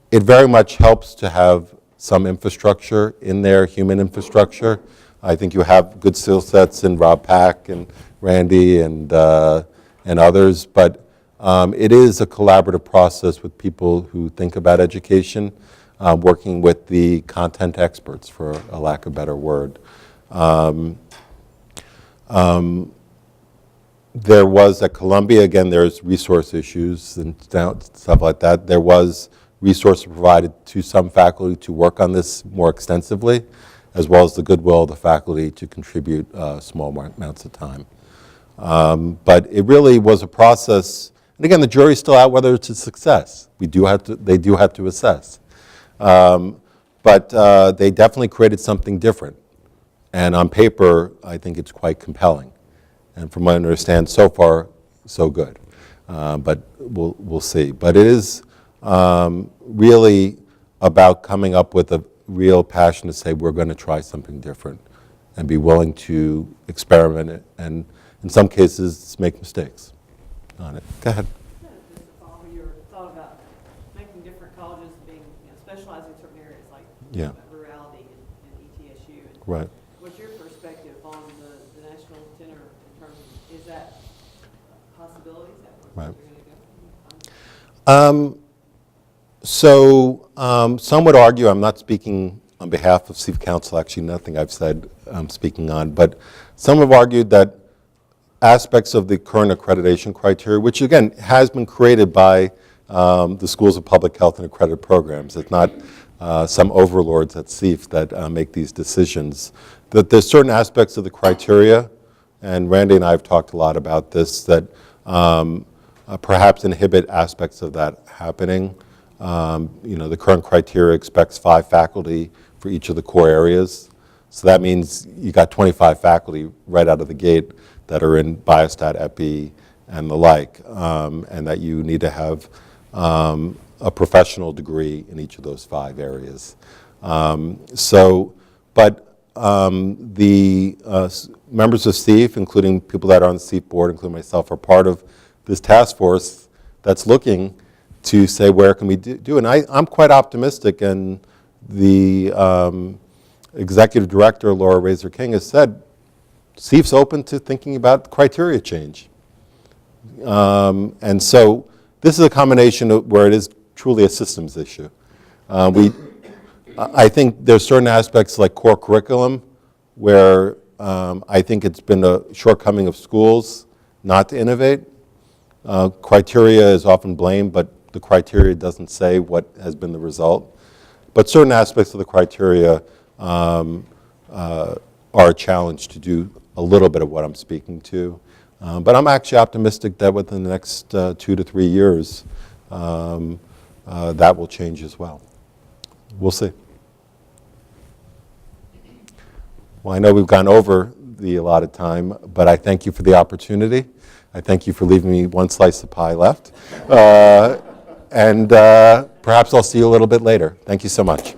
It very much helps to have some infrastructure in there, human infrastructure. I think you have good skill sets in Rob Pack and Randy and others, but it is a collaborative process with people who think about education, working with the content experts, for a lack of a better word. There was at Columbia, again, there's resource issues and stuff like that. There was resources provided to some faculty to work on this more extensively, as well as the goodwill of the faculty to contribute small amounts of time. But it really was a process, and again, the jury's still out whether it's a success. They do have to assess. But they definitely created something different. And on paper, I think it's quite compelling. And from what I understand, so far, so good. But we'll see. But it is really about coming up with a real passion to say we're going to try something different and be willing to experiment it, and in some cases make mistakes. on it. Go ahead. Just to follow your thought about making different colleges being, specializing in certain areas like Yeah. rurality and ETSU. And Right. what's your perspective on the national tenor in terms of, is that possibilities that we're Right. going to go? Some would argue, I'm not speaking on behalf of Steve Council, actually nothing I've said I'm speaking on, but some have argued that aspects of the current accreditation criteria, which again has been created by the Schools of Public Health and Accredited Programs. It's not some overlords at CEF that make these decisions. That there's certain aspects of the criteria, and Randy and I have talked a lot about this, that perhaps inhibit aspects of that happening. The current criteria expects 5 faculty for each of the core areas. So that means you got 25 faculty right out of the gate that are in biostat, epi, and the like, and that you need to have a professional degree in each of those 5 areas. The members of CEF, including people that are on the CEF board, including myself, are part of this task force that's looking to say where can we do. And I'm quite optimistic, and the executive director, Laura Razor King, has said CEF's open to thinking about criteria change. And so this is a combination of where it is truly a systems issue. I think there's certain aspects like core curriculum where I think it's been a shortcoming of schools not to innovate. Criteria is often blamed, but the criteria doesn't say what has been the result. But certain aspects of the criteria are a challenge to do a little bit of what I'm speaking to. But I'm actually optimistic that within the next 2 to 3 years, that will change as well. We'll see. Well, I know we've gone over the allotted time, but I thank you for the opportunity. I thank you for leaving me one slice of pie left. And perhaps I'll see you a little bit later. Thank you so much.